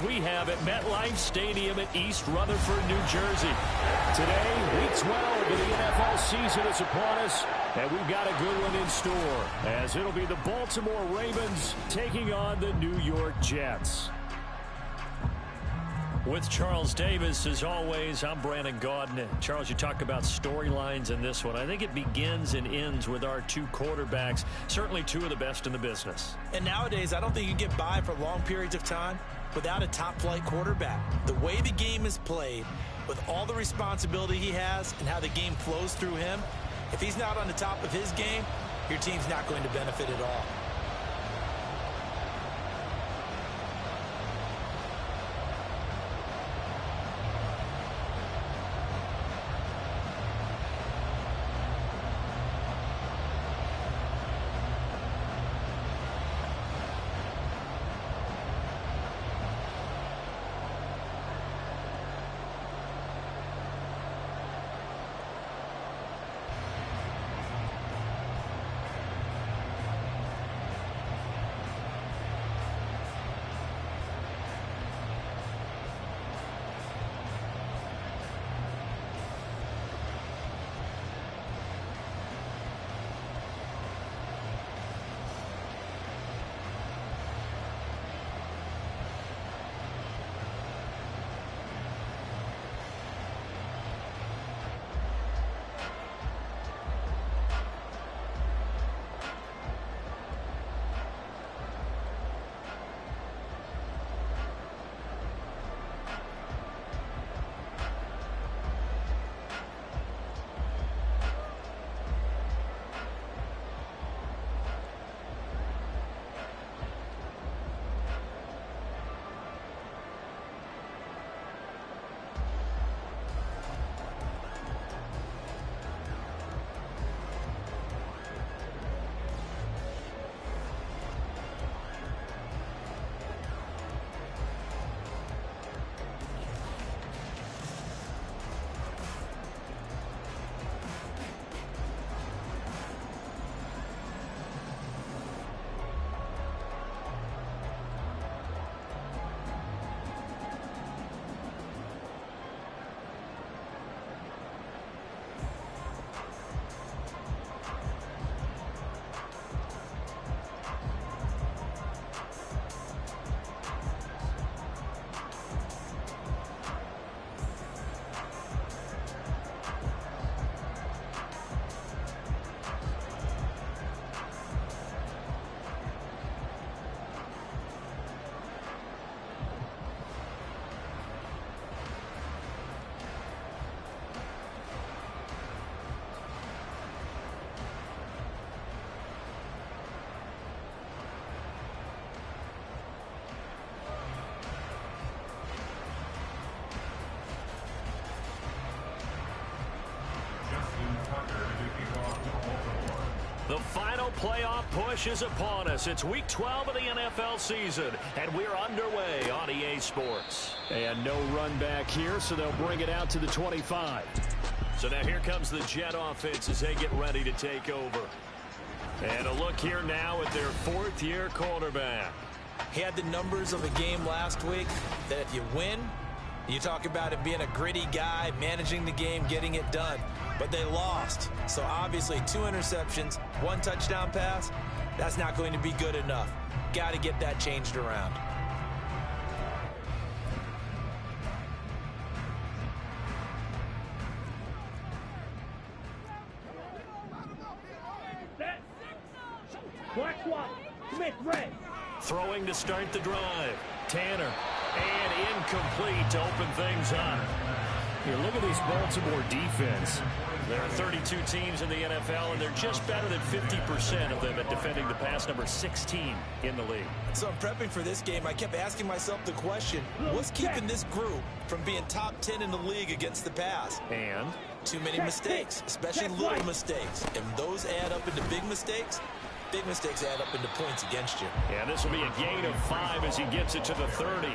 as we have at MetLife Stadium in East Rutherford, New Jersey. Today, Week 12 of the NFL season is upon us, and we've got a good one in store, as it'll be the Baltimore Ravens taking on the New York Jets. With Charles Davis, as always, I'm Brandon Gaudin. Charles, you talk about storylines in this one. I think it begins and ends with our two quarterbacks, certainly two of the best in the business. And nowadays, I don't think you can get by for long periods of time without a top-flight quarterback. The way the game is played, with all the responsibility he has and how the game flows through him, if he's not on the top of his game, your team's not going to benefit at all. The final playoff push is upon us. It's Week 12 of the NFL season, and we're underway on EA Sports. And no run back here, so they'll bring it out to the 25. So now here comes the Jet offense as they get ready to take over. And a look here now at their fourth-year quarterback. He had the numbers of a game last week that if you win, you talk about him being a gritty guy, managing the game, getting it done. But they lost. So obviously 2 interceptions, 1 touchdown pass, that's not going to be good enough. Got to get that changed around. Throwing to start the drive. Tanner. And incomplete to open things up. Here, look at this Baltimore defense. There are 32 teams in the NFL, and they're just better than 50% of them at defending the pass, number 16 in the league. So I'm prepping for this game. I kept asking myself the question, what's keeping this group from being top 10 in the league against the pass? And? Too many mistakes, especially little mistakes. And those add up into big mistakes. Big mistakes add up into points against you. Yeah, this will be a gain of 5 as he gets it to the 30.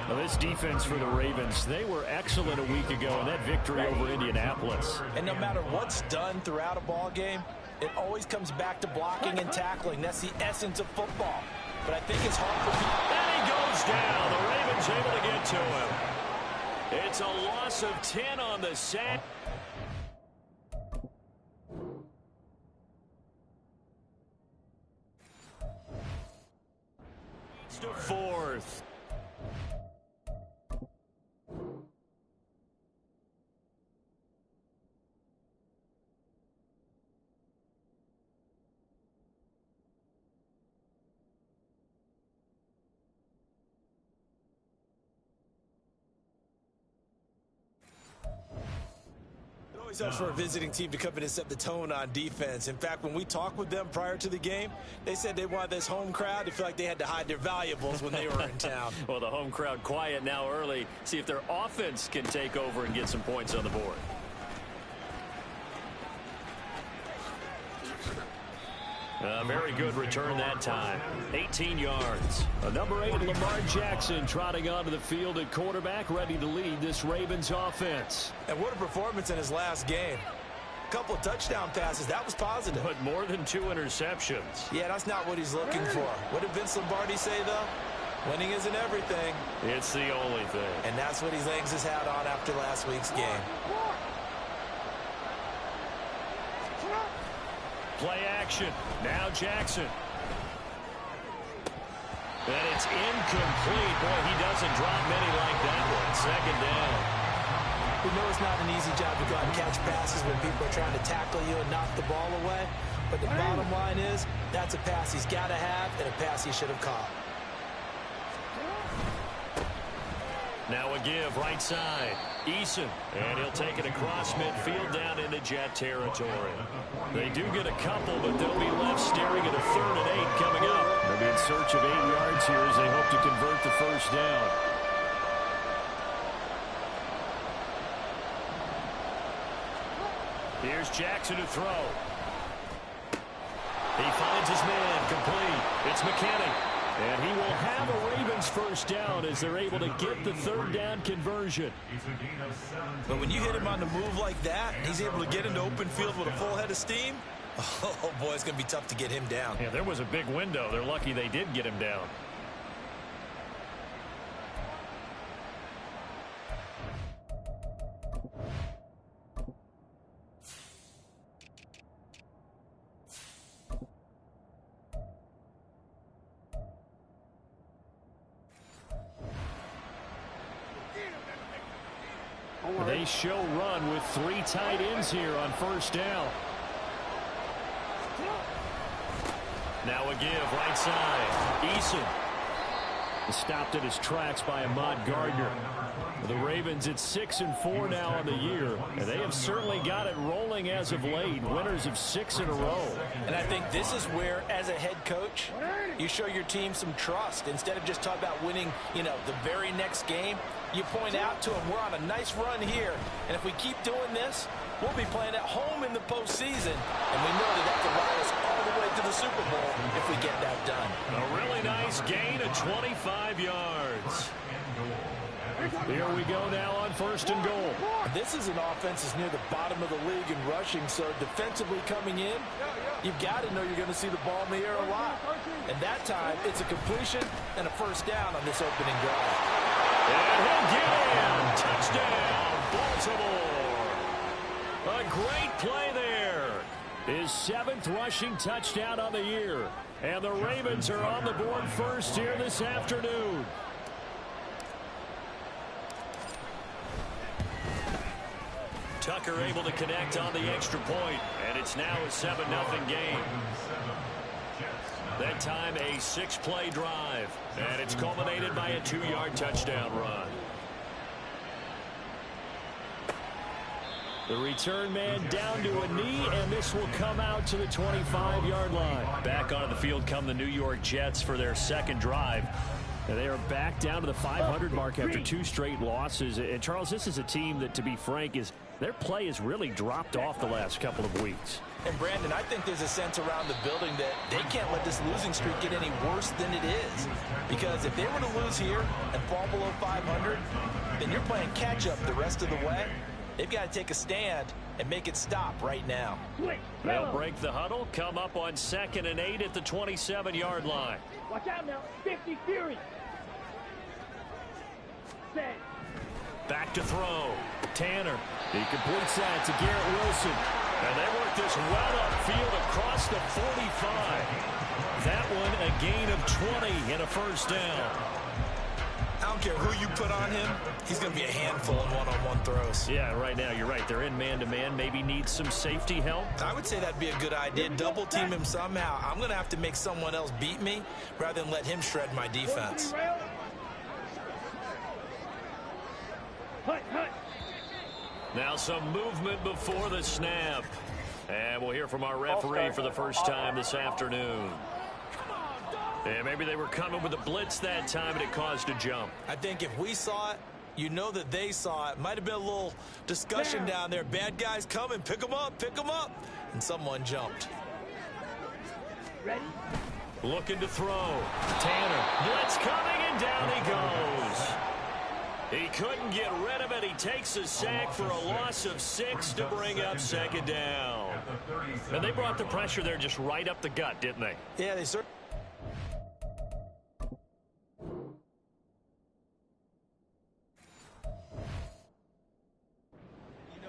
Now, this defense for the Ravens, they were excellent a week ago in that victory over Indianapolis. And no matter what's done throughout a ball game, it always comes back to blocking and tackling. That's the essence of football. But I think it's hard for people. And he goes down. The was able to get to him. It's a loss of 10 on the sack. To fourth. Always helps for a visiting team to come in and set the tone on defense. In fact, when we talked with them prior to the game, they said they wanted this home crowd to feel like they had to hide their valuables when they were in town. Well, the home crowd quiet now early. See if their offense can take over and get some points on the board. A very good return that time. 18 yards. Number 8, Lamar Jackson, trotting onto the field at quarterback, ready to lead this Ravens offense. And what a performance in his last game. A couple of touchdown passes. That was positive. But more than 2 interceptions. Yeah, that's not what he's looking for. What did Vince Lombardi say, though? Winning isn't everything. It's the only thing. And that's what he hangs his hat on after last week's game. Play action. Now Jackson. And it's incomplete. Boy, he doesn't drop many like that one. Second down. We know it's not an easy job to go out and catch passes when people are trying to tackle you and knock the ball away. But the bottom line is, that's a pass he's got to have and a pass he should have caught. Now a give, right side. Eason, and he'll take it across midfield down into Jet territory. They do get a couple, but they'll be left staring at a 3rd and 8 coming up. They'll be in search of 8 yards here as they hope to convert the first down. Here's Jackson to throw. He finds his man, complete. It's McKinney. And he will have a Ravens first down as they're able to get the 3rd down conversion. But when you hit him on the move like that, he's able to get into open field with a full head of steam. Oh, boy, it's going to be tough to get him down. Yeah, there was a big window. They're lucky they did get him down. They show run with 3 tight ends here on first down. Now a give, right side. Eason. Stopped in his tracks by Ahmad Gardner. The Ravens at 6-4 now on the year, and they have certainly got it rolling as of late. Winners of 6 in a row. And I think this is where, as a head coach, you show your team some trust. Instead of just talking about winning, the very next game, you point out to them, we're on a nice run here, and if we keep doing this, we'll be playing at home in the postseason, and we know that can ride us all the way to the Super Bowl if we get that done. A really nice gain of 25 yards. Here we go now on 1st and goal. This is an offense that's near the bottom of the league in rushing, so defensively coming in, you've got to know you're going to see the ball in the air a lot. And that time, it's a completion and a first down on this opening drive. And he'll get in. Touchdown, Baltimore. A great play there. His 7th rushing touchdown on the year. And the Ravens are on the board first here this afternoon. Tucker able to connect on the extra point, and it's now a 7-0 game. That time a 6-play drive, and it's culminated by a 2-yard touchdown run. The return man down to a knee, and this will come out to the 25-yard line. Back onto the field come the New York Jets for their 2nd drive. And they are back down to the 500 mark after 2 straight losses. And, Charles, this is a team that, to be frank, their play has really dropped off the last couple of weeks. And, Brandon, I think there's a sense around the building that they can't let this losing streak get any worse than it is. Because if they were to lose here and fall below 500, then you're playing catch-up the rest of the way. They've got to take a stand and make it stop right now. They'll break the huddle, come up on 2nd and 8 at the 27-yard line. Watch out now, 50 Fury. to throw. Tanner. He completes that to Garrett Wilson. And they work this well upfield across the 45. That one a gain of 20 and a first down. I don't care who you put on him. He's going to be a handful in one-on-one throws. Yeah, right now you're right. They're in man-to-man. Maybe needs some safety help. I would say that'd be a good idea. Double team him somehow. I'm going to have to make someone else beat me rather than let him shred my defense. Now some movement before the snap. And we'll hear from our referee for the first time this afternoon. And maybe they were coming with a blitz that time and it caused a jump. I think if we saw it, you know that they saw it. Might have been a little discussion down there. Bad guys coming. Pick them up. Pick them up. And someone jumped. Ready? Looking to throw. Tanner. Blitz coming and down he goes. He couldn't get rid of it. He takes a sack for a loss of 6 to bring up second down. And they brought the pressure there just right up the gut, didn't they? Yeah, they certainly.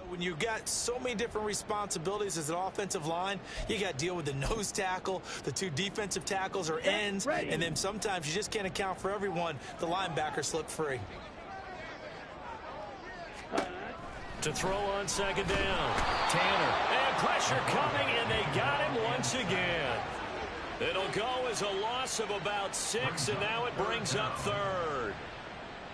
When you've got so many different responsibilities as an offensive line, you got to deal with the nose tackle, the 2 defensive tackles or ends, and then sometimes you just can't account for everyone. The linebacker slipped free. To throw on second down. Tanner. And pressure coming, and they got him once again. It'll go as a loss of about 6, and now it brings up third.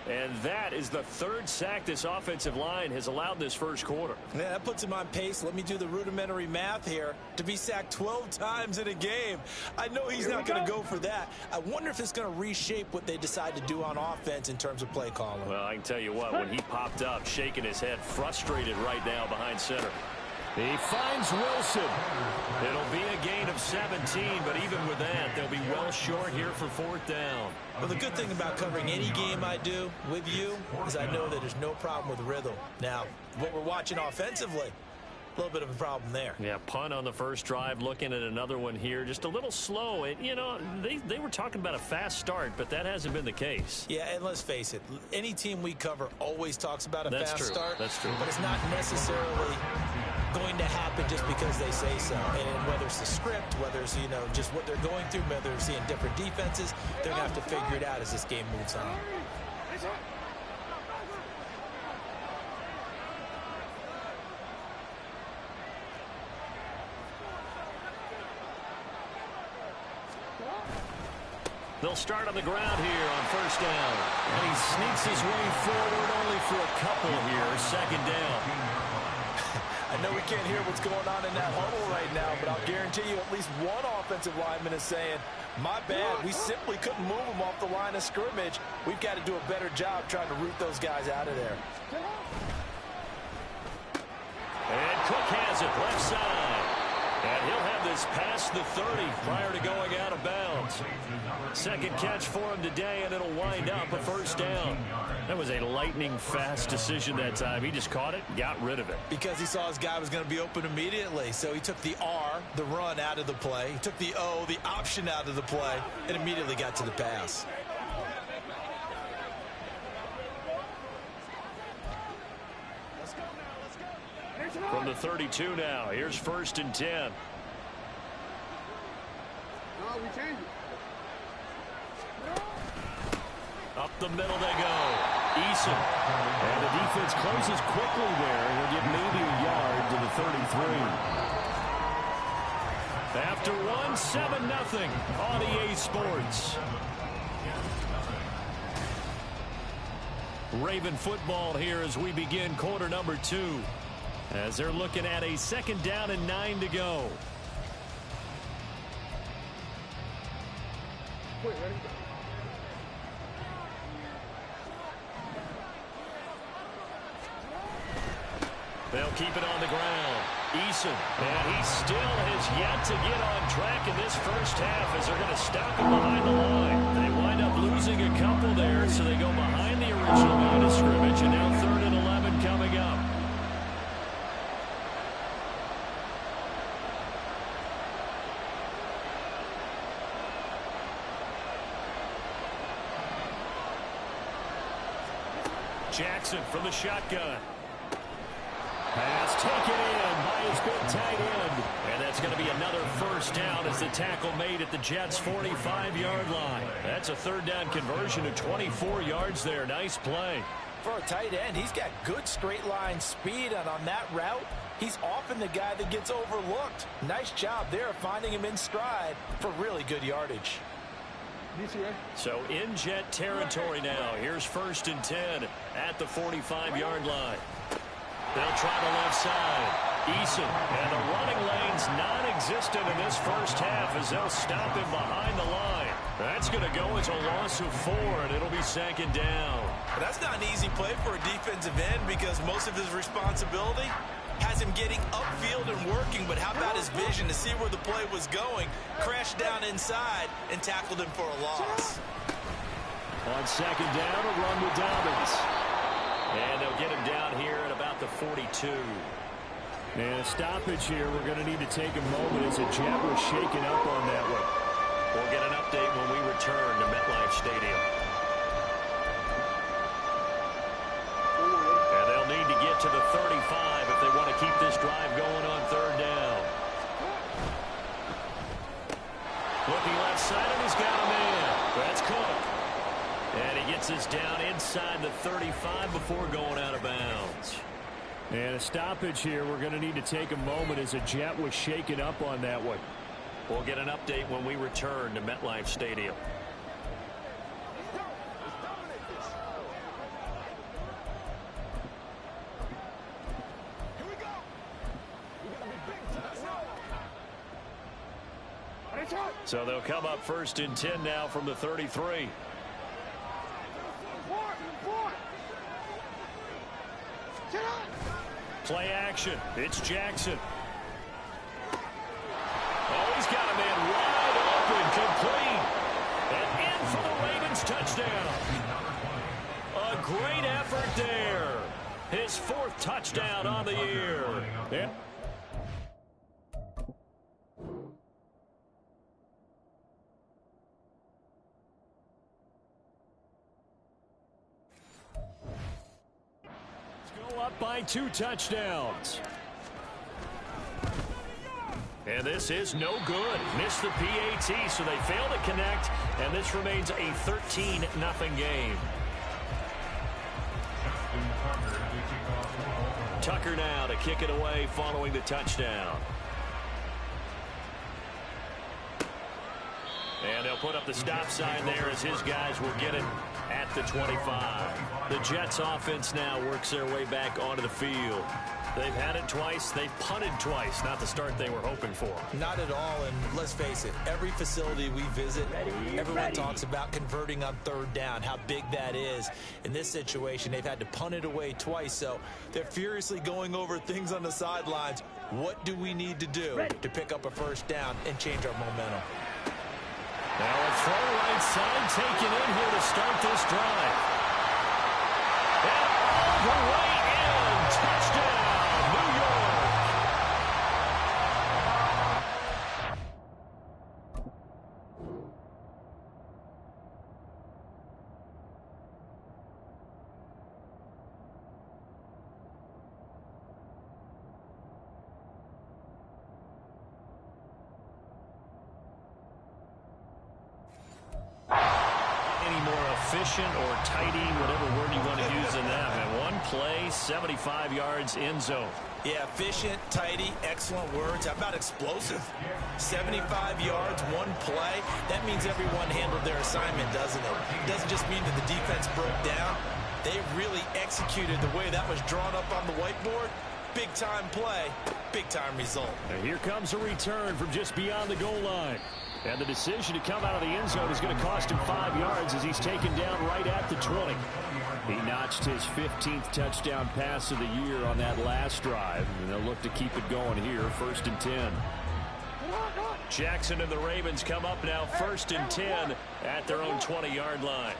And that is the 3rd sack this offensive line has allowed this first quarter. Yeah, that puts him on pace. Let me do the rudimentary math here. To be sacked 12 times in a game, I know he's not going to go for that. I wonder if it's going to reshape what they decide to do on offense in terms of play calling. Well, I can tell you what, when he popped up, shaking his head, frustrated right now behind center. He finds Wilson. It'll be a gain of 17, but even with that, they'll be well short here for 4th down. Well, the good thing about covering any game I do with you is I know that there's no problem with rhythm. Now, what we're watching offensively, a little bit of a problem there. Yeah, punt on the first drive, looking at another one here. Just a little slow. You know, they were talking about a fast start, but that hasn't been the case. Yeah, and let's face it, any team we cover always talks about a fast start. That's true. But it's not necessarily going to happen just because they say so. And whether it's the script, whether it's, you know, just what they're going through, whether they're seeing different defenses, they're going to have to figure it out as this game moves on. They'll start on the ground here on first down. And he sneaks his way forward only for a couple here. Second down. I know we can't hear what's going on in that huddle right now, but I'll guarantee you at least one offensive lineman is saying, my bad, we simply couldn't move them off the line of scrimmage. We've got to do a better job trying to root those guys out of there. And Cook has it left side. And he'll have this past the 30 prior to going out of bounds. Second catch for him today, and it'll wind up a first down. That was a lightning-fast decision that time. He just caught it, got rid of it. Because he saw his guy was going to be open immediately. So he took the R, the run, out of the play. He took the O, the option, out of the play, and immediately got to the pass. From the 32 now, here's 1st and 10. No, we changed it. Up the middle they go. Eason. And the defense closes quickly there. He'll get maybe a yard to the 33. After one, 7-0 on EA Sports. Raven football here as we begin quarter number 2. As they're looking at a 2nd down and 9 to go. Wait, ready? They'll keep it on the ground. Eason, and he still has yet to get on track in this first half as they're going to stop him behind the line. They wind up losing a couple there, so they go behind the original line of scrimmage, and now 3rd and 11 coming up. Jackson from the shotgun. Pass taken in by his big tight end. And that's going to be another first down as the tackle made at the Jets' 45-yard line. That's a third down conversion of 24 yards there. Nice play. For a tight end, he's got good straight line speed, and on that route, he's often the guy that gets overlooked. Nice job there finding him in stride for really good yardage. So in Jet territory now. Here's 1st and 10 at the 45-yard line. They'll try the left side. Eason, and the running lane's non-existent in this first half as they'll stop him behind the line. That's going to go as a loss of 4, and it'll be 2nd down. But that's not an easy play for a defensive end because most of his responsibility has him getting upfield and working, but how about his vision to see where the play was going, crashed down inside, and tackled him for a loss. On 2nd down, a run with Dobbins. And they'll get him down here at about the 42. And a stoppage here. We're going to need to take a moment as a Jet was shaken up on that one. We'll get an update when we return to MetLife Stadium. And they'll need to get to the 35 if they want to keep this drive going on 3rd down. Looking left side, and he's got a man. That's Cook. And he gets us down inside the 35 before going out of bounds. And a stoppage here. We're going to need to take a moment as a Jet was shaken up on that one. We'll get an update when we return to MetLife Stadium. So they'll come up 1st and 10 now from the 33. Play action. It's Jackson. Oh, he's got a man wide open, complete. And in for the Ravens touchdown. A great effort there. His 4th touchdown on the year. Yeah. Up by 2 touchdowns. And this is no good. Missed the PAT, so they fail to connect, and this remains a 13-0 game. Tucker now to kick it away following the touchdown. And they'll put up the stop sign there as his guys will get it at the 25. The Jets offense now works their way back onto the field. They've had it twice. They've punted twice. Not the start they were hoping for. Not at all, and let's face it, every facility we visit, everyone talks about converting on 3rd down, how big that is. In this situation, they've had to punt it away twice, so they're furiously going over things on the sidelines. What do we need to do to pick up a 1st down and change our momentum? Now a throw right side taken in here to start this drive. And all the way in. Touchdown, New York. Efficient or tidy, whatever word you want to use in that. And one play, 75 yards in zone. Yeah, efficient, tidy, excellent words. How about explosive? 75 yards, one play. That means everyone handled their assignment, doesn't it? It doesn't just mean that the defense broke down. They really executed the way that was drawn up on the whiteboard. Big-time play, big-time result. And here comes a return from just beyond the goal line. And the decision to come out of the end zone is going to cost him 5 yards as he's taken down right at the 20. He notched his 15th touchdown pass of the year on that last drive. And they'll look to keep it going here, 1st and 10. Jackson and the Ravens come up now 1st and 10 at their own 20-yard line.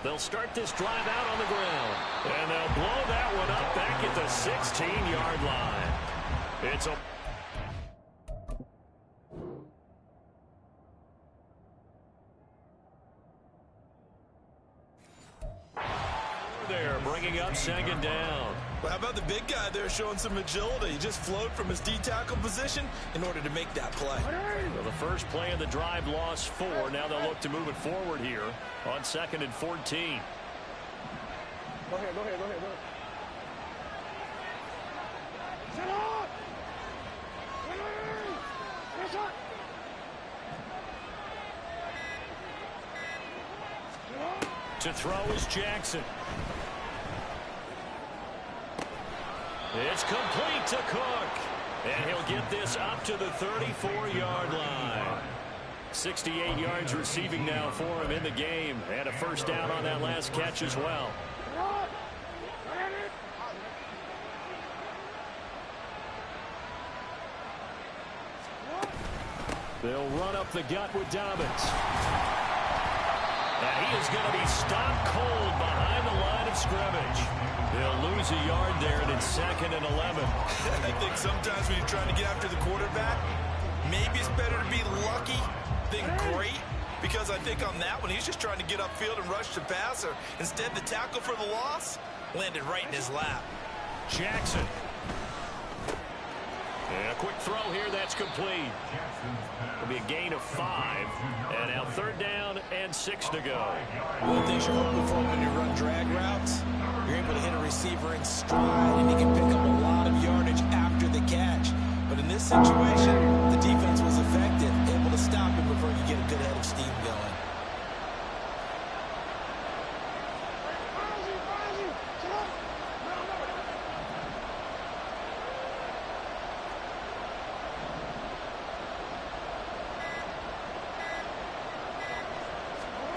They'll start this drive out on the ground. And they'll blow that one up back at the 16-yard line. It's a there, bringing up second down. Well, how about the big guy there showing some agility? He just flowed from his D-tackle position in order to make that play. Well, the first play of the drive lost 4. Now they'll look to move it forward here on 2nd and 14. Go ahead. Set up! Press up! To throw is Jackson. It's complete to Cook. And he'll get this up to the 34-yard line. 68 yards receiving now for him in the game. And a first down on that last catch as well. They'll run up the gut with Dobbins. And he is going to be stopped cold behind the line of scrimmage. They'll lose a yard there, and it's 2nd and 11. I think sometimes when you're trying to get after the quarterback, maybe it's better to be lucky than great, because I think on that one, he's just trying to get upfield and rush the passer. Instead, the tackle for the loss landed right in his lap. Jackson. And a quick throw here, that's complete. It'll be a gain of 5. And now 3rd down and 6 to go. One of the things you're hoping for when you run drag routes, you're able to hit a receiver in stride, and he can pick up a lot of yardage after the catch. But in this situation, the defense was effective, able to stop him before you get a good head of steam going.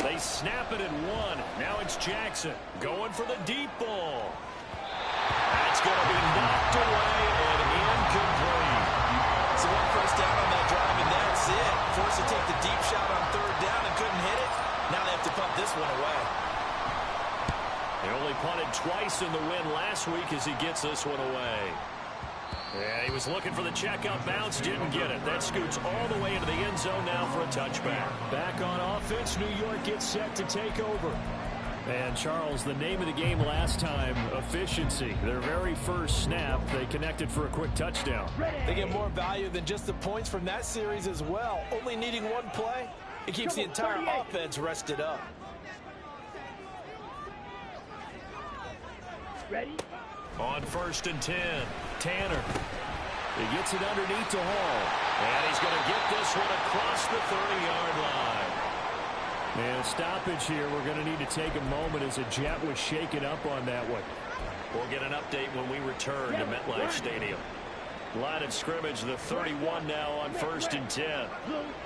They snap it at 1. Now it's Jackson going for the deep ball. That's going to be knocked away and incomplete. So one first down on that drive, and that's it. Forced to take the deep shot on 3rd down and couldn't hit it. Now they have to punt this one away. They only punted twice in the win last week as he gets this one away. Yeah, he was looking for the checkout bounce, didn't get it. That scoots all the way into the end zone now for a touchback. Back on offense, New York gets set to take over. And, Charles, the name of the game last time, efficiency. Their very first snap, they connected for a quick touchdown. They get more value than just the points from that series as well. Only needing one play, it keeps the entire offense rested up. Ready? On 1st and 10, Tanner. He gets it underneath to Hall. And he's going to get this one across the 30-yard line. And stoppage here. We're going to need to take a moment as a Jet was shaken up on that one. We'll get an update when we return to MetLife Stadium. Line of scrimmage, the 31 now on 1st and 10.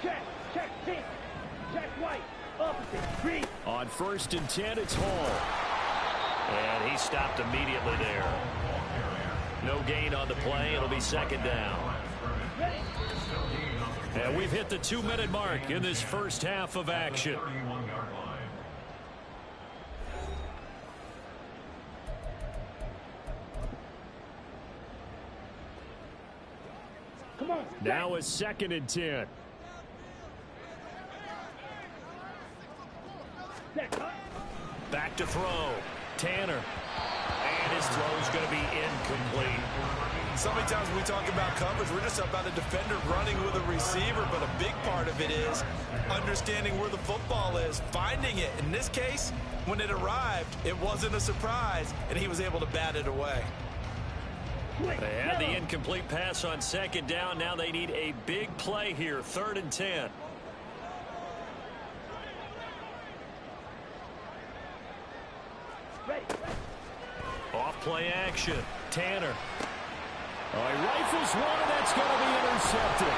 Check, pink. Check white. Opposite, green. On 1st and 10, it's Hall. And he stopped immediately there. No gain on the play. It'll be 2nd down. And we've hit the 2-minute mark in this first half of action. Come on. Now it's 2nd and 10. Back to throw. Tanner. And his throw's going to be incomplete. So many times when we talk about coverage, we're just about a defender running with a receiver, but a big part of it is understanding where the football is, finding it. In this case, when it arrived, it wasn't a surprise, and he was able to bat it away. They had the incomplete pass on 2nd down. Now they need a big play here, 3rd and 10. Off play action. Tanner. Oh, he rifles one, and that's going to be intercepted.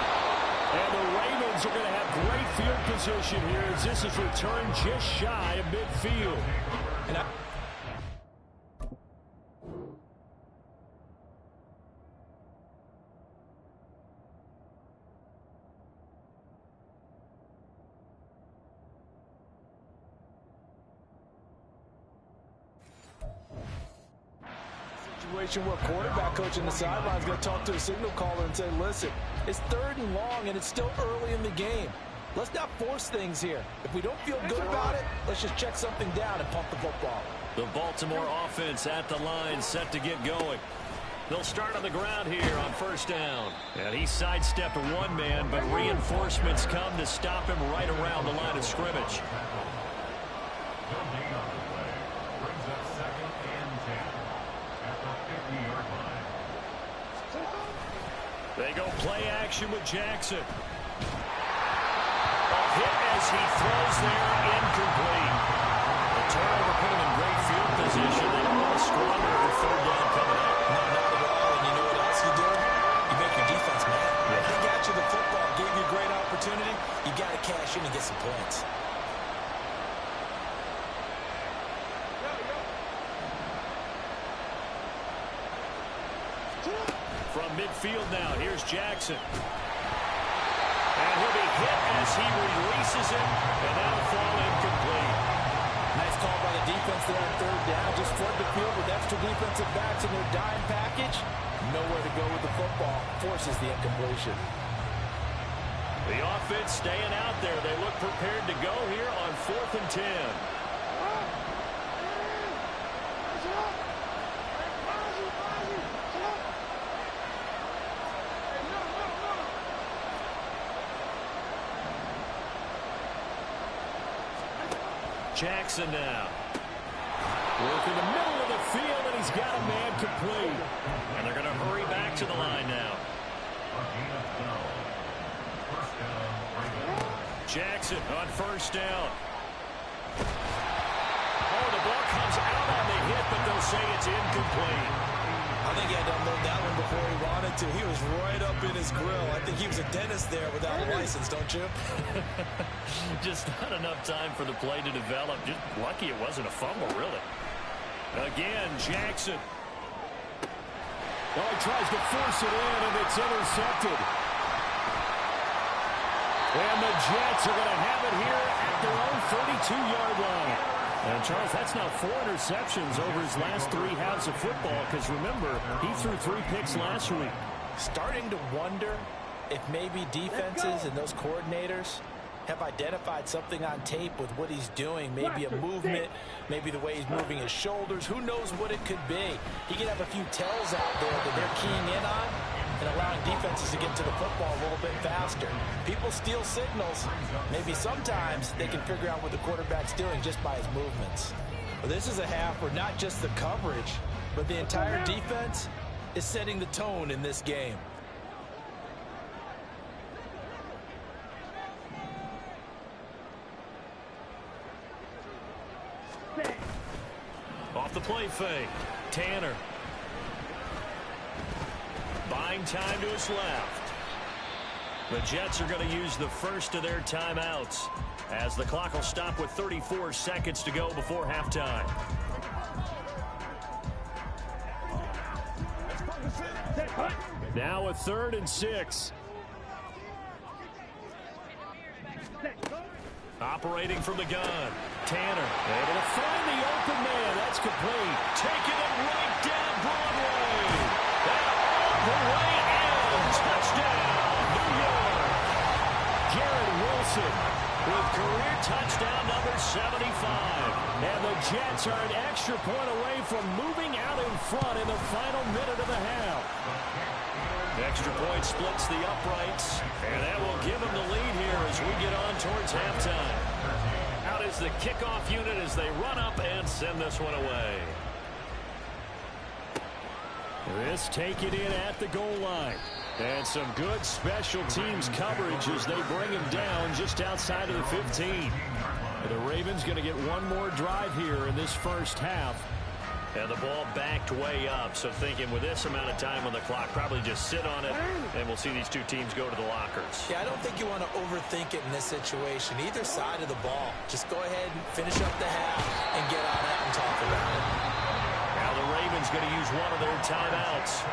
And the Ravens are going to have great field position here as this is returned just shy of midfield. And situation where quarterback coach in the sideline is going to talk to a signal caller and say, listen, it's 3rd and long and it's still early in the game. Let's not force things here. If we don't feel good about it, let's just check something down and pump the football. The Baltimore offense at the line, set to get going. They'll start on the ground here on first down. And he sidestepped one man, but reinforcements come to stop him right around the line of scrimmage. They go play action with Jackson. A hit as he throws there, incomplete. The turnover put him in great field position. They don't want to squander the third down coming up. No, not at all. And you know what else you do? You make your defense mad. Yeah. They got you the football, gave you a great opportunity. You got to cash in and get some points. From midfield now, here's Jackson. And he'll be hit as he releases him, and that'll fall incomplete. Nice call by the defense there on third down. Just flood the field with extra defensive backs in their dime package. Nowhere to go with the football. Forces the incompletion. The offense staying out there. They look prepared to go here on 4th and 10. Jackson now. Work in the middle of the field, and he's got a man complete. And they're going to hurry back to the line now. Jackson on first down. Oh, the ball comes out on the hit, but they'll say it's incomplete. I think he had to unload that one before he wanted to. He was right up in his grill. I think he was a dentist there without a license, don't you? Just not enough time for the play to develop. Just lucky it wasn't a fumble, really. Again, Jackson. Oh, he tries to force it in, and it's intercepted. And the Jets are going to have it here at their own 32-yard line. And, Charles, that's now 4 interceptions over his last 3 halves of football, because, remember, he threw 3 picks last week. Starting to wonder if maybe defenses and those coordinators have identified something on tape with what he's doing. Maybe a movement, maybe the way he's moving his shoulders. Who knows what it could be? He could have a few tells out there that they're keying in on and allowing defenses to get to the football a little bit faster. People steal signals. Maybe sometimes they can figure out what the quarterback's doing just by his movements. Well, this is a half where not just the coverage, but the entire defense is setting the tone in this game. Off the play fake, Tanner. Buying time to his left. The Jets are going to use the first of their timeouts as the clock will stop with 34 seconds to go before halftime. Now a 3rd and 6. Operating from the gun. Tanner able to find the open man. That's complete. Taking it right down Broadway. And all the way in. Touchdown, New York. Garrett Wilson with career touchdown number 75. And the Jets are an extra point away from moving out in front in the final minute of the half. Extra point splits the uprights, and that will give them the lead here as we get on towards halftime. Out is the kickoff unit as they run up and send this one away. This take it in at the goal line. And some good special teams coverage as they bring him down just outside of the 15. The Ravens going to get one more drive here in this first half. And the ball backed way up, so thinking with this amount of time on the clock, probably just sit on it, and we'll see these two teams go to the lockers. Yeah, I don't think you want to overthink it in this situation. Either side of the ball. Just go ahead and finish up the half and get on it and talk about it. Now the Ravens going to use one of their timeouts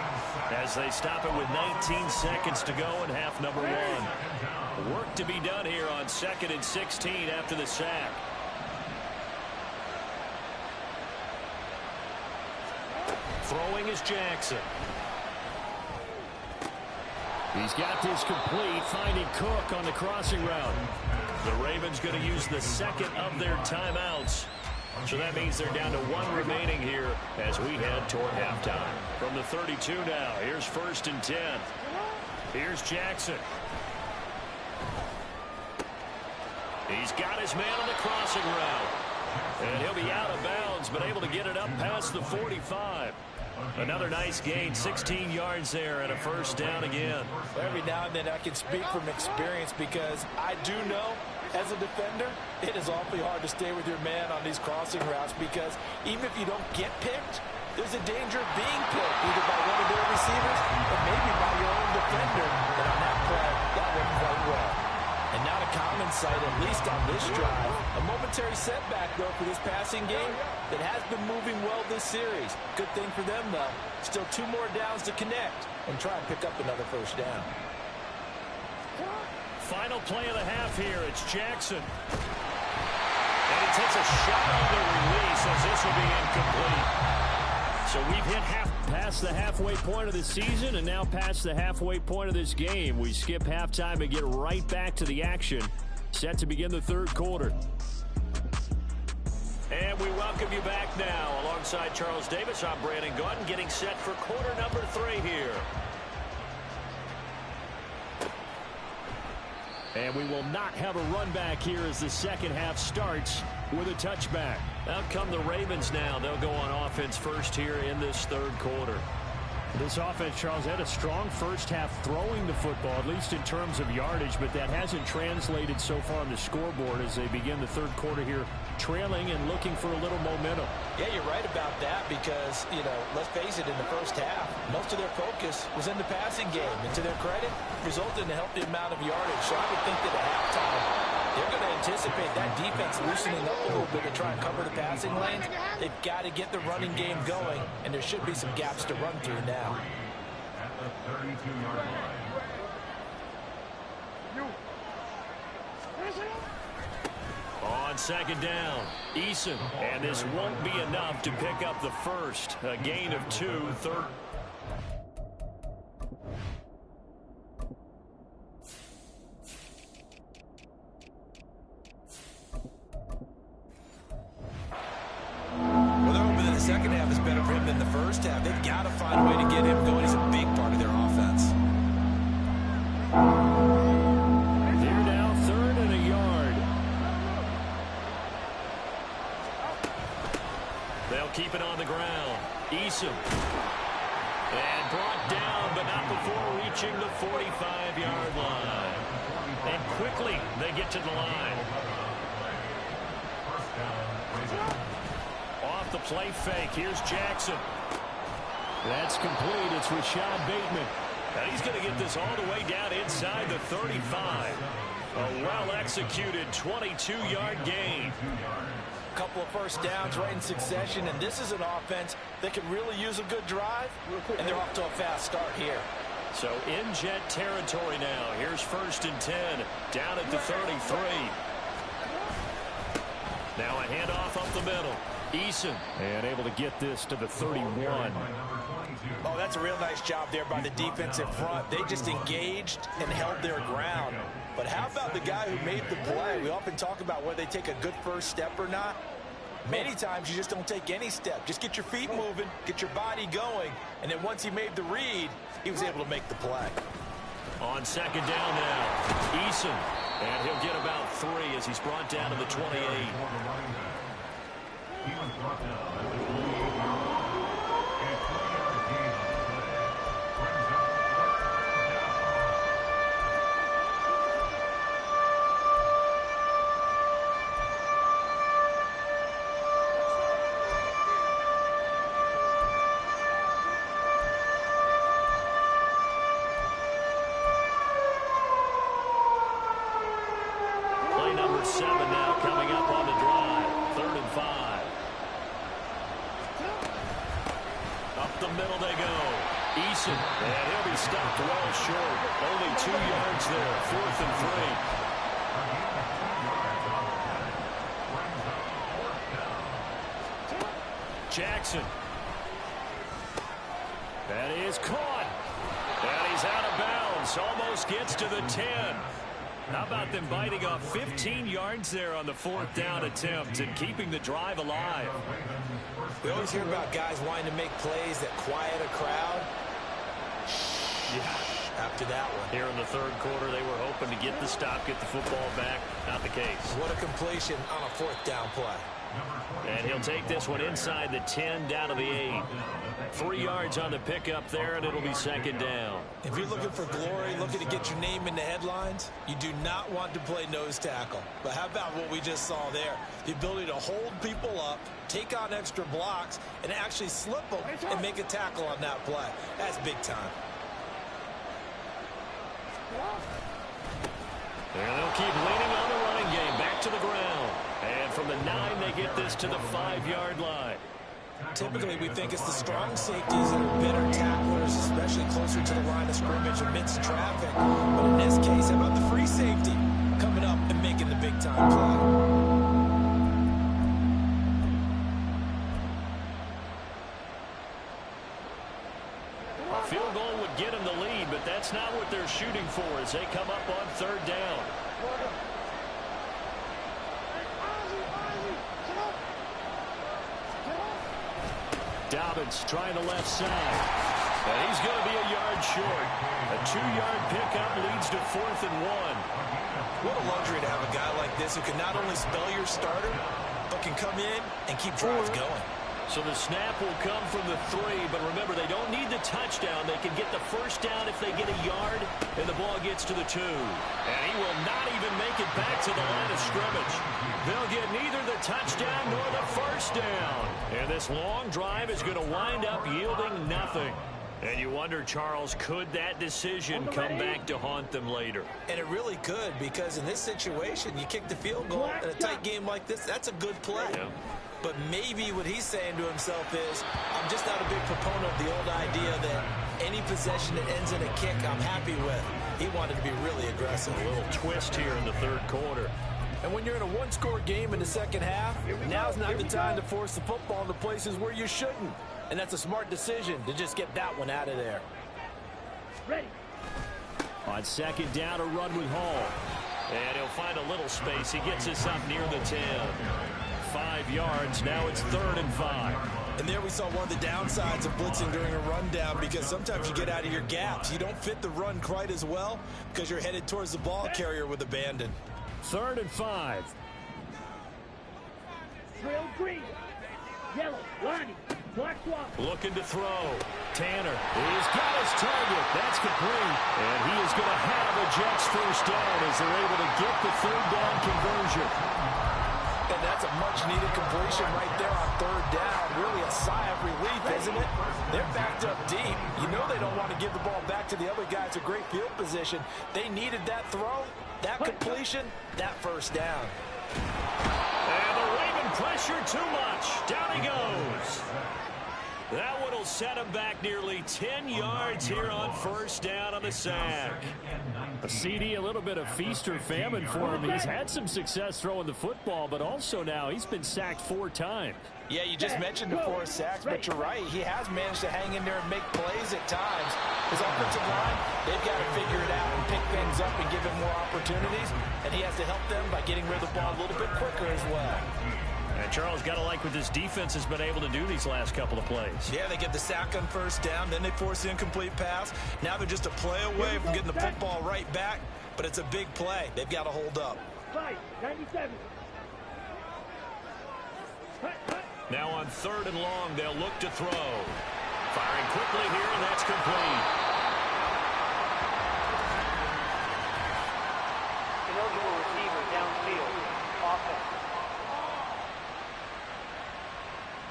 as they stop it with 19 seconds to go in half number 1. Work to be done here on 2nd and 16 after the sack. Throwing is Jackson. He's got this complete, finding Cook on the crossing route. The Ravens going to use the second of their timeouts. So that means they're down to one remaining here as we head toward halftime. From the 32 now, here's 1st and 10. Here's Jackson. He's got his man on the crossing route. And he'll be out of bounds, but able to get it up past the 45. Another nice gain, 16 yards there, and a 1st down again. Every now and then I can speak from experience because I do know, as a defender, it is awfully hard to stay with your man on these crossing routes because even if you don't get picked, there's a danger of being picked, either by one of their receivers or maybe by your own defender. And on that play, that went quite well. And not a common sight, at least on this drive. A momentary setback, though, for this passing game that has been moving well this series. Good thing for them, though. Still 2 more downs to connect and try and pick up another 1st down. Final play of the half here. It's Jackson. And he takes a shot on the release as this will be incomplete. So we've hit past the halfway point of the season and now past the halfway point of this game. We skip halftime and get right back to the action. Set to begin the 3rd quarter. And we welcome you back now. Alongside Charles Davis, I'm Brandon Gunn, getting set for quarter number 3 here. And we will not have a run back here as the second half starts with a touchback. Out come the Ravens now. They'll go on offense first here in this 3rd quarter. This offense, Charles, had a strong first half throwing the football, at least in terms of yardage, but that hasn't translated so far on the scoreboard as they begin the 3rd quarter here, trailing and looking for a little momentum. Yeah, you're right about that because, let's face it, in the first half, most of their focus was in the passing game. And to their credit, resulted in a healthy amount of yardage. So I would think that at halftime, they're going to anticipate that defense loosening up a little bit to try and cover the passing lanes. They've got to get the running game going, and there should be some gaps to run through now. At the 32-yard line. On 2nd down, Eason. And this won't be enough to pick up the 1st. A gain of 2, 3rd. Well, they're hoping that the second half is better for him than the first half. They've got to find a way to get him going. He's a big part of their offense. Here now, 3rd and a yard. They'll keep it on the ground. Eason. And brought down, but not before reaching the 45-yard line. And quickly, they get to the line. Off the play fake, here's Jackson. That's complete. It's Rashad Bateman. And he's going to get this all the way down inside the 35. A well-executed 22-yard gain. A couple of 1st downs right in succession, and this is an offense that can really use a good drive, and they're off to a fast start here. So in jet territory now. Here's 1st and 10, down at the 33. Now a handoff up the middle. Eason. And able to get this to the 31. Oh, that's a real nice job there by the defensive front. They just engaged and held their ground. But how about the guy who made the play? We often talk about whether they take a good 1st step or not. Many times you just don't take any step. Just get your feet moving, get your body going, and then once he made the read, he was able to make the play. On 2nd down now, Eason. And he'll get about 3 as he's brought down to the 28. He was brought down at the 28-yard line. A 20-yard gain on the play. Brings up 3rd down. Play number 7 now coming up on the drive. 3rd and 5. Up the middle they go. Eason. And he'll be stopped well short. Only 2 yards there. 4th and 3. Jackson. That is caught. And he's out of bounds. Almost gets to the 10. How about them biting off 15 yards there on the 4th down attempt and keeping the drive alive? We always hear about guys wanting to make plays that quiet a crowd. Yeah, after that one. Here in the 3rd quarter, they were hoping to get the stop, get the football back. Not the case. What a completion on a 4th down play. And he'll take this one inside the 10 down to the 8. 3 yards on the pickup there, and it'll be 2nd down. If you're looking for glory, looking to get your name in the headlines, you do not want to play nose tackle. But how about what we just saw there? The ability to hold people up, take on extra blocks, and actually slip them and make a tackle on that play. That's big time. And they'll keep leaning on the running game. Back to the ground. And from the 9, they get this to the 5-yard line. Typically, we think it's the strong safeties that are better tacklers, especially closer to the line of scrimmage amidst traffic. But in this case, how about the free safety coming up and making the big-time play? A field goal would get them the lead, but that's not what they're shooting for as they come up on 3rd down. Dobbins trying the left side. And he's going to be a yard short. A 2-yard pickup leads to 4th and 1. What a luxury to have a guy like this who can not only spell your starter, but can come in and keep drives going. So the snap will come from the 3, but remember, they don't need the touchdown. They can get the 1st down if they get a yard, and the ball gets to the 2. And he will not even make it back to the line of scrimmage. They'll get neither the touchdown nor the 1st down. And this long drive is going to wind up yielding nothing. And you wonder, Charles, could that decision come back to haunt them later? And it really could, because in this situation, you kick the field goal in a tight game like this, that's a good play. Yeah. But maybe what he's saying to himself is, I'm just not a big proponent of the old idea that any possession that ends in a kick I'm happy with. He wanted to be really aggressive. A little twist here in the 3rd quarter. And when you're in a one-score game in the 2nd half, now's not the time to force the football into places where you shouldn't. And that's a smart decision to just get that one out of there. Ready. On 2nd down, a run with Hall. And he'll find a little space. He gets us up near the 10. 5 yards. Now it's 3rd and 5. And there we saw one of the downsides of blitzing during a rundown, because sometimes you get out of your gaps. You don't fit the run quite as well because you're headed towards the ball carrier with abandon. 3rd and 5. Trail green. Yellow. Lonnie. Black swap. Looking to throw. Tanner. He's got his target. That's complete. And he is going to have a Jets 1st down as they're able to get the 3rd down conversion. And that's a much-needed completion right there on 3rd down. Really a sigh of relief, isn't it? They're backed up deep. You know they don't want to give the ball back to the other guys. A great field position. They needed that throw, that completion, that 1st down. And the Raven pressure too much. Down he goes. That one will set him back nearly 10 yards here on 1st down on the sack. A CD, a little bit of feast or famine for him. He's had some success throwing the football, but also now he's been sacked 4 times. Yeah, you just mentioned the 4 sacks, but you're right. He has managed to hang in there and make plays at times. His offensive line, they've got to figure it out and pick things up and give him more opportunities, and he has to help them by getting rid of the ball a little bit quicker as well. And Charles, got to like what this defense has been able to do these last couple of plays. Yeah, they get the sack on 1st down, then they force the incomplete pass. Now they're just a play away from getting the football right back, but it's a big play. They've got to hold up. 97. Now on 3rd and long, they'll look to throw. Firing quickly here, and that's complete. Ineligible receiver downfield. Offense.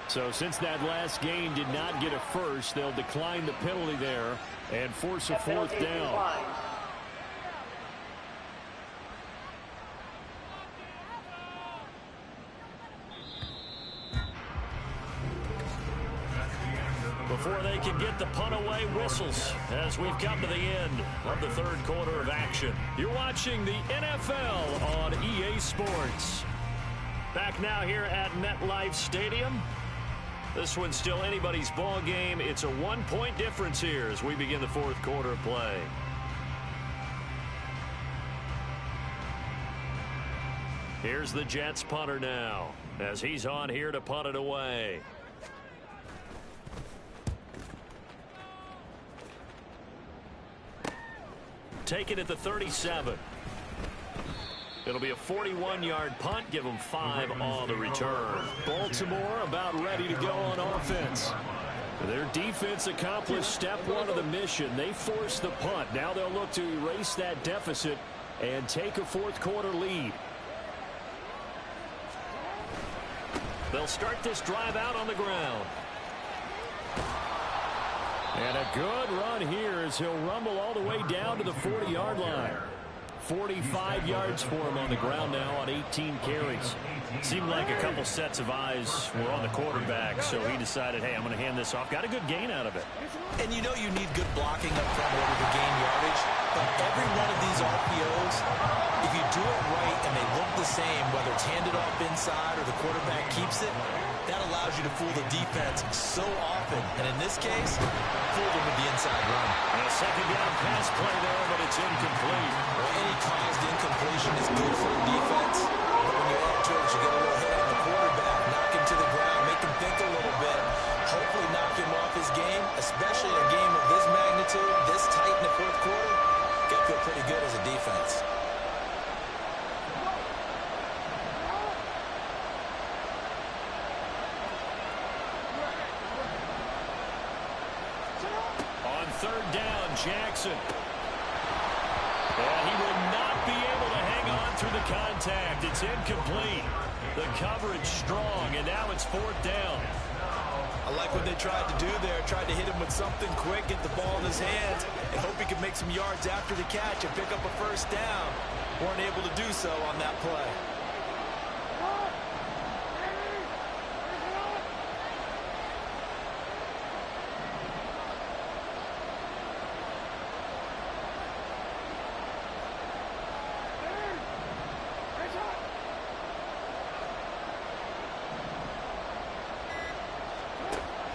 So since that last game did not get a 1st, they'll decline the penalty there and force a 4th down. Before they can get the punt away, whistles as we've come to the end of the 3rd quarter of action. You're watching the NFL on EA Sports. Back now here at MetLife Stadium. This one's still anybody's ball game. It's a 1-point difference here as we begin the fourth quarter of play. Here's the Jets punter now as he's on here to punt it away. Taken at the 37. It'll be a 41-yard punt. Give them 5 on the return. Baltimore about ready to go on offense. Their defense accomplished step 1 of the mission. They forced the punt. Now they'll look to erase that deficit and take a fourth quarter lead. They'll start this drive out on the ground. And a good run here as he'll rumble all the way down to the 40-yard line. 45 yards for him on the ground now on 18 carries. Seemed like a couple sets of eyes were on the quarterback, so he decided, hey, I'm going to hand this off. Got a good gain out of it. And you know you need good blocking up front in order to gain yardage. But every one of these RPOs, if you do it right and they look the same, whether it's handed off inside or the quarterback keeps it, that allows you to fool the defense so often. And in this case, fooled them with the inside run. And a second down pass play there, but it's incomplete. Well, any caused incompletion is good for the defense. But when you add to it, you get a little hit on the quarterback, knock him to the ground, make him think a little bit, hopefully knock him off his game, especially in a game of this magnitude, this tight in the fourth quarter. Got to feel pretty good as a defense. On third down, Jackson. And he will not be able to hang on through the contact. It's incomplete. The coverage strong, and now it's fourth down. I like what they tried to do there. Tried to hit him with something quick, get the ball in his hands, and hope he could make some yards after the catch and pick up a first down. Weren't able to do so on that play.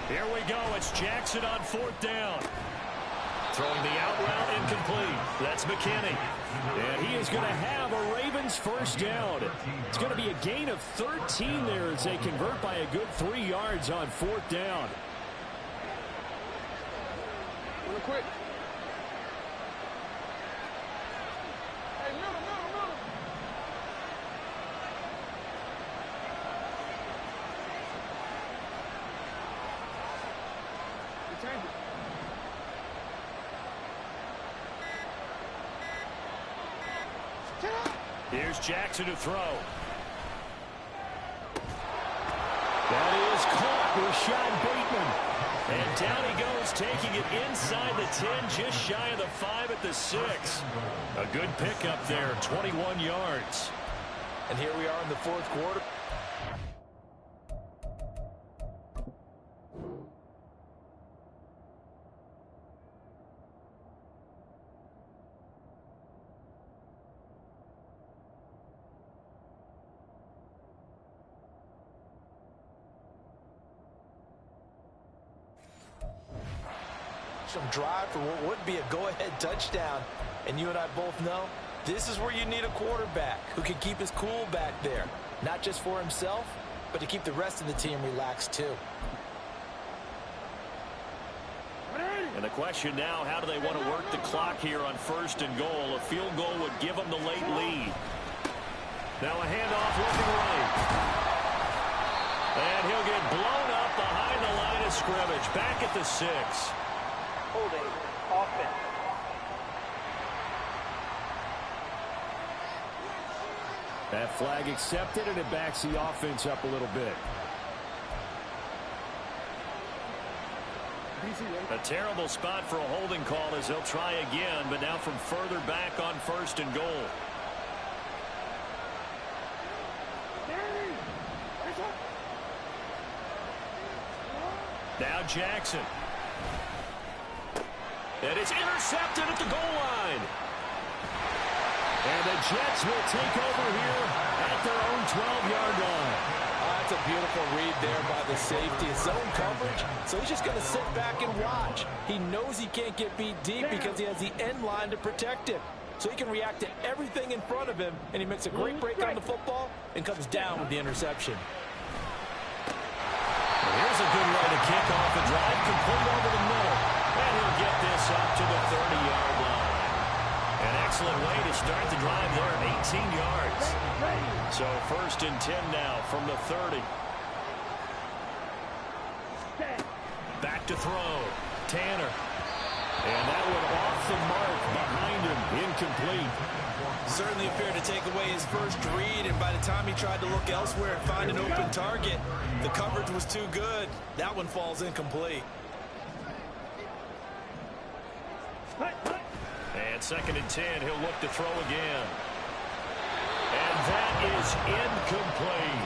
Here we go. It's Jackson on fourth down. Throwing the out route incomplete. That's McKinney. And he is going to have a Ravens first down. It's going to be a gain of 13 there as they convert by a good 3 yards on fourth down. Real quick. Here's Jackson to throw. That is caught. Rashad Bateman. And down he goes, taking it inside the 10, just shy of the 5 at the 6. A good pickup there, 21 yards. And here we are in the fourth quarter. Some drive for what would be a go-ahead touchdown. And you and I both know this is where you need a quarterback who can keep his cool back there. Not just for himself, but to keep the rest of the team relaxed too. And the question now, how do they want to work the clock here on first and goal? A field goal would give them the late lead. Now a handoff looking right. And he'll get blown up behind the line of scrimmage. Back at the 6. Holding offense. That flag accepted, and it backs the offense up a little bit. A terrible spot for a holding call as they'll try again, but now from further back on first and goal. Now Jackson. And it's intercepted at the goal line. And the Jets will take over here at their own 12-yard line. That's That's a beautiful read there by the safety. It's zone coverage, so he's just going to sit back and watch. He knows he can't get beat deep because he has the end line to protect him. So he can react to everything in front of him, and he makes a great break on the football and comes down with the interception. Here's a good way to kick off a drive, complete over the middle. And he'll get this up to the 30-yard line. An excellent way to start the drive there, 18 yards. So 1st and 10 now from the 30. Back to throw. Tanner. And that one off the mark behind him, incomplete. Certainly appeared to take away his first read, and by the time he tried to look elsewhere and find an open target, the coverage was too good. That one falls incomplete. And 2nd and 10, he'll look to throw again. And that is incomplete.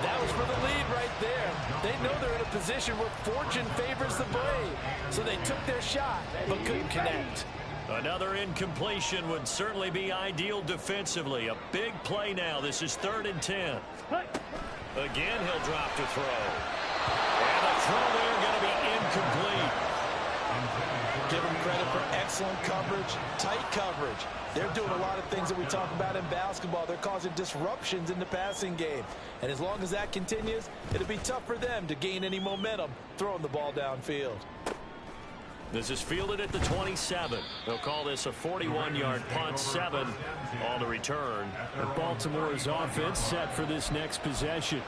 That was for the lead right there. They know they're in a position where fortune favors the brave. So they took their shot, but couldn't connect. Another incompletion would certainly be ideal defensively. A big play now. This is 3rd and 10. Again, he'll drop to throw. And the throw there going to be incomplete. Give them credit for excellent coverage, tight coverage. They're doing a lot of things that we talk about in basketball. They're causing disruptions in the passing game. And as long as that continues, it'll be tough for them to gain any momentum throwing the ball downfield. This is fielded at the 27. They'll call this a 41-yard punt, 7 on the return. And Baltimore's offense set for this next possession.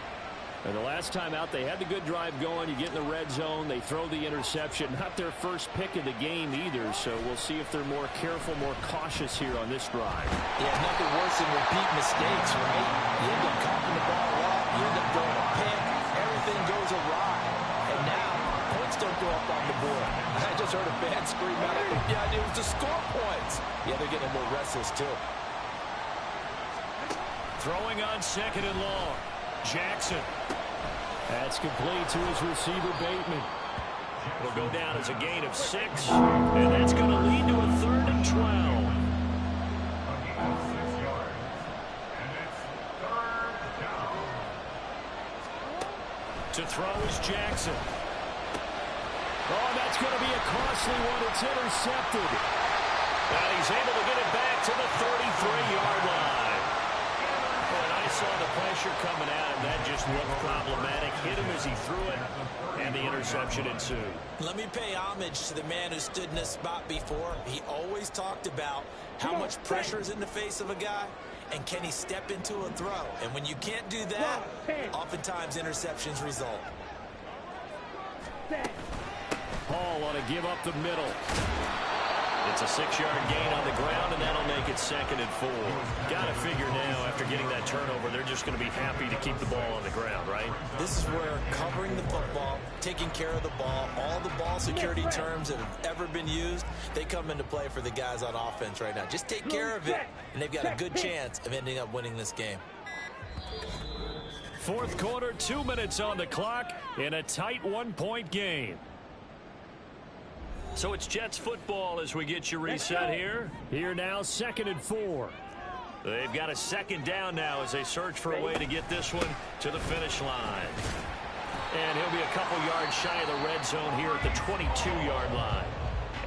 And the last time out, they had the good drive going. You get in the red zone, they throw the interception. Not their first pick of the game either, so we'll see if they're more careful, more cautious here on this drive. Yeah, nothing worse than repeat mistakes, right? You end up coughing the ball up, you end up throwing a pick, everything goes awry. And now, points don't go up on the board. I just heard a fan scream out, yeah, it was to score points. Yeah, they're getting a little restless, too. Throwing on 2nd and long. Jackson. That's complete to his receiver, Bateman. It'll go down as a gain of 6, and that's going to lead to a 3rd and 12. To throw is Jackson. Oh, that's going to be a costly one. It's intercepted. And he's able to get it back to the 33-yard line. Saw the pressure coming at him. That just looked problematic. Hit him as he threw it, and the interception ensued. Let me pay homage to the man who stood in this spot before. He always talked about how much pressure is in the face of a guy, and can he step into a throw. And when you can't do that, oftentimes interceptions result. Hall want to give up the middle. It's a 6-yard gain on the ground, and that'll make it 2nd and 4. Got to figure now, after getting that turnover, they're just going to be happy to keep the ball on the ground, right? This is where covering the football, taking care of the ball, all the ball security terms that have ever been used, they come into play for the guys on offense right now. Just take care of it, and they've got a good chance of ending up winning this game. 4th quarter, 2 minutes on the clock in a tight 1-point game. So it's Jets football as we get you reset here. Here now, 2nd and 4. They've got a 2nd down now as they search for a way to get this one to the finish line. And he'll be a couple yards shy of the red zone here at the 22-yard line.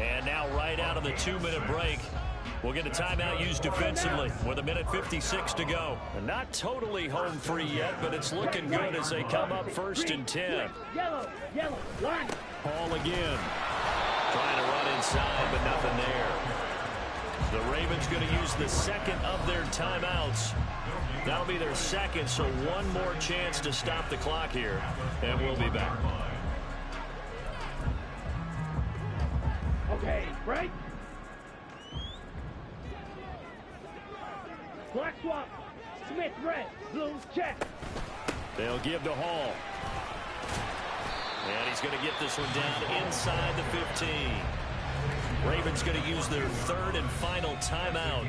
And now right out of the 2-minute break, we'll get a timeout used defensively with 1:56 to go. And not totally home free yet, but it's looking good as they come up 1st and 10. Yellow, line. Hall again. Trying to run inside, but nothing there. The Ravens going to use the 2nd of their timeouts. That'll be their 2nd, so one more chance to stop the clock here, and we'll be back. Okay, right? Black swap. Smith, red. Blue, check. They'll give to Hall. And he's going to get this one down inside the 15. Ravens going to use their 3rd and final timeout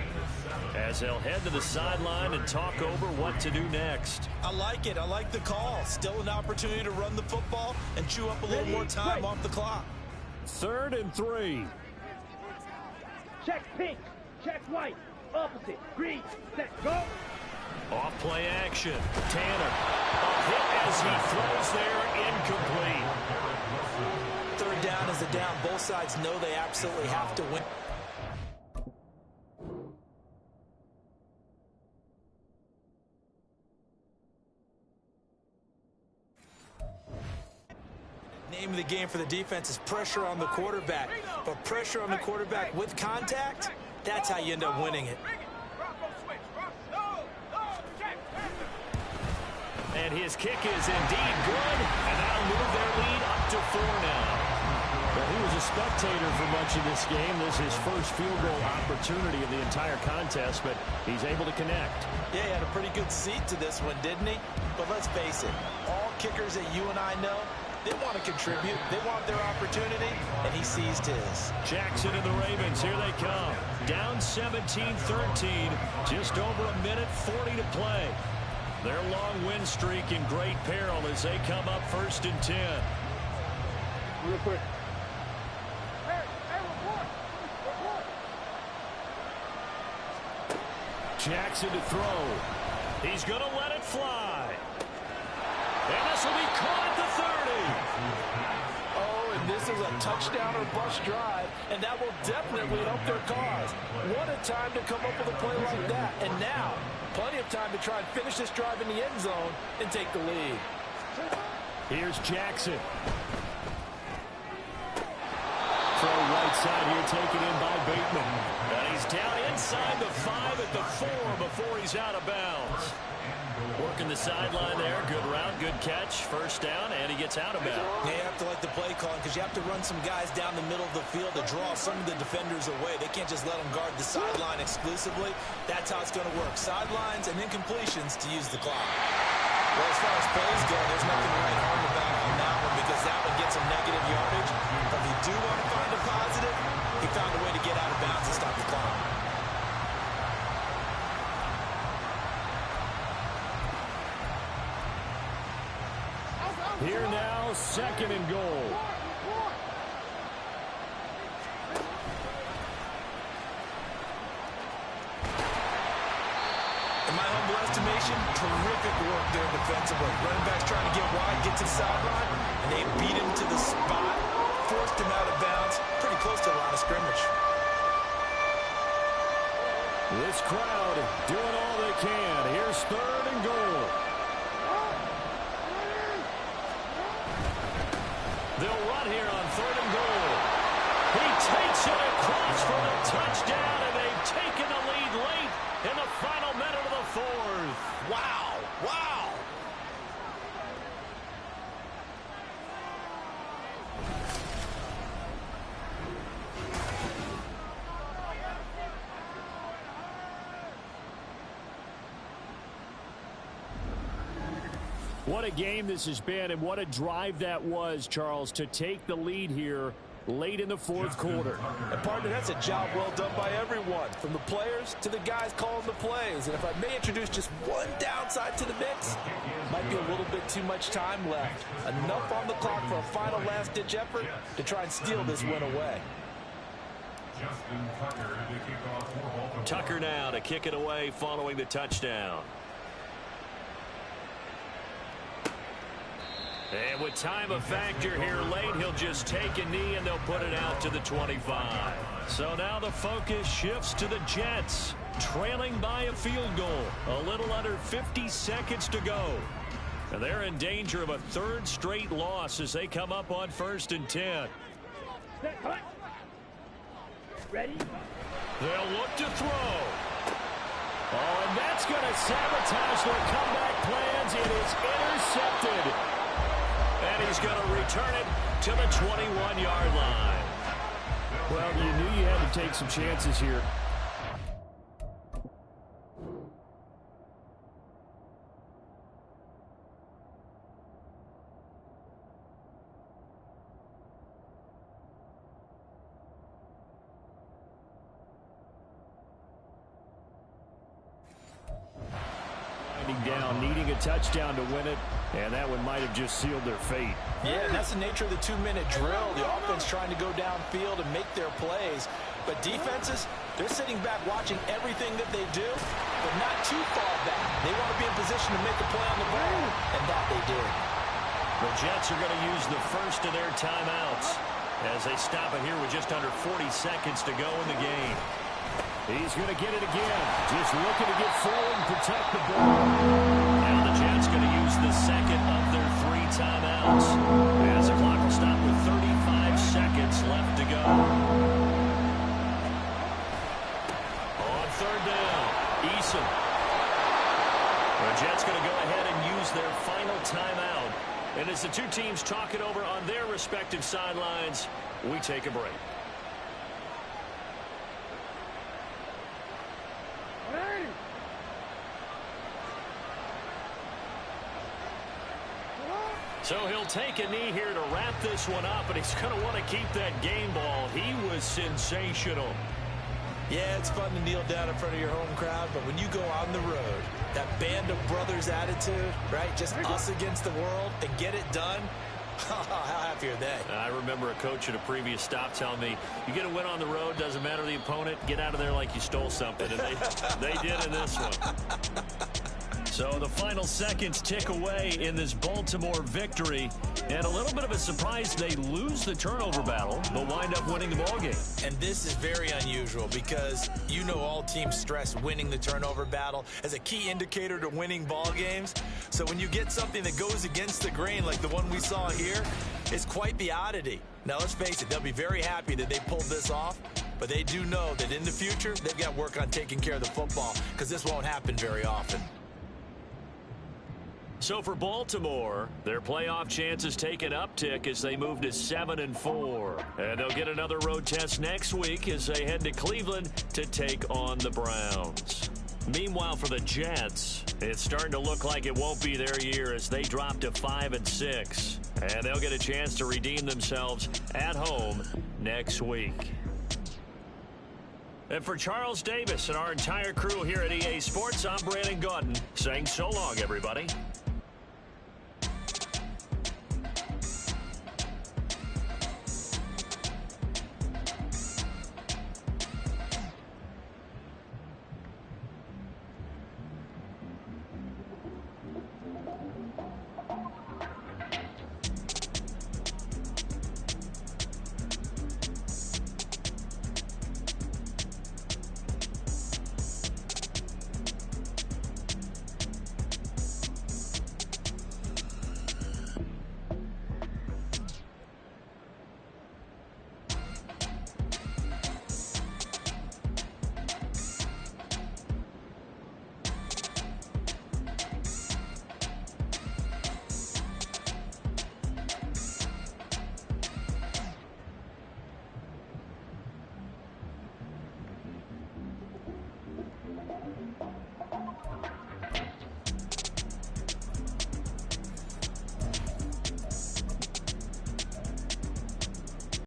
as they'll head to the sideline and talk over what to do next. I like it. I like the call. Still an opportunity to run the football and chew up a little more time off the clock. 3rd and 3. Check pink. Check white. Opposite. Green. Set. Go. Off play action. Tanner. A hit as he throws there, incomplete. Third down is a down. Both sides know they absolutely have to win. Name of the game for the defense is pressure on the quarterback. But pressure on the quarterback with contact, that's how you end up winning it. And his kick is indeed good, and that'll move their lead up to 4 now. Well, he was a spectator for much of this game. This is his first field goal opportunity of the entire contest, but he's able to connect. Yeah, he had a pretty good seat to this one, didn't he? But let's face it, all kickers that you and I know, they want to contribute. They want their opportunity, and he seized his. Jackson and the Ravens, here they come. Down 17-13, just over a minute 40 to play. Their long win streak in great peril as they come up 1st and 10. Real quick. Jackson to throw. He's going to let it fly. And this will be caught at the 30. Oh, and this is a touchdown or bust drive, and that will definitely help their cause. What a time to come up with a play like that. And now, plenty of time to try and finish this drive in the end zone and take the lead. Here's Jackson. Throw right side here, taken in by Bateman. And he's down inside the 5 at the 4 before he's out of bounds. Working the sideline there. Good route, good catch. First down, and he gets out of bounds. Yeah, you have to like the play calling because you have to run some guys down the middle of the field to draw some of the defenders away. They can't just let them guard the sideline exclusively. That's how it's going to work. Sidelines and incompletions to use the clock. Well, as far as plays go, there's nothing right hard about on that one because that one gets some negative yardage. But if you do want to find a positive, he found a way to get out of bounds and stop the clock. Here now, 2nd and goal. In my humble estimation, terrific work there defensively. Running back's trying to get wide, get to the sideline, and they beat him to the spot, forced him out of bounds, pretty close to the line of scrimmage. This crowd doing all they can. Here's 3rd and goal. They'll run here on 3rd and goal. He takes it across for the touchdown, and they've taken the lead late in the final minute of the 4th. Wow, wow. What a game this has been, and what a drive that was, Charles, to take the lead here late in the 4th quarter. And partner, that's a job well done by everyone, from the players to the guys calling the plays. And if I may introduce just one downside to the mix, might be a little bit too much time left. Enough on the clock for a final last-ditch effort to try and steal this win away. Tucker now to kick it away following the touchdown. And with time a factor here late, he'll just take a knee and they'll put it out to the 25. So now the focus shifts to the Jets, trailing by a field goal. A little under 50 seconds to go. And they're in danger of a 3rd straight loss as they come up on 1st and 10. Ready? They'll look to throw. Oh, and that's going to sabotage their comeback plans. It is intercepted. And he's going to return it to the 21-yard line. Well, you knew you had to take some chances here. Down, needing a touchdown to win it, and that one might have just sealed their fate. Yeah, and that's the nature of the 2-minute drill. The offense trying to go downfield and make their plays. But defenses, they're sitting back watching everything that they do, but not too far back. They want to be in position to make a play on the ball, and that they did. The Jets are going to use the first of their timeouts as they stop it here with just under 40 seconds to go in the game. He's going to get it again. Just looking to get forward and protect the ball. Now the Jets going to use the second of their 3 timeouts as the clock will stop with 35 seconds left to go. On third down, Eason. The Jets going to go ahead and use their final timeout. And as the two teams talk it over on their respective sidelines, we take a break. So he'll take a knee here to wrap this one up, and he's going to want to keep that game ball. He was sensational. Yeah, it's fun to kneel down in front of your home crowd, but when you go on the road, that band of brothers attitude, right, just us against the world, and get it done, how happy are they? I remember a coach at a previous stop telling me, you get a win on the road, doesn't matter the opponent, get out of there like you stole something, and they did in this one. So the final seconds tick away in this Baltimore victory. And a little bit of a surprise, they lose the turnover battle, but wind up winning the ballgame. And this is very unusual because you know all teams stress winning the turnover battle as a key indicator to winning ball games. So when you get something that goes against the grain like the one we saw here, it's quite the oddity. Now let's face it, they'll be very happy that they pulled this off, but they do know that in the future, they've got to work on taking care of the football because this won't happen very often. So for Baltimore, their playoff chances take an uptick as they move to 7-4. And they'll get another road test next week as they head to Cleveland to take on the Browns. Meanwhile, for the Jets, it's starting to look like it won't be their year as they drop to 5-6. And they'll get a chance to redeem themselves at home next week. And for Charles Davis and our entire crew here at EA Sports, I'm Brandon Gaudin saying so long, everybody.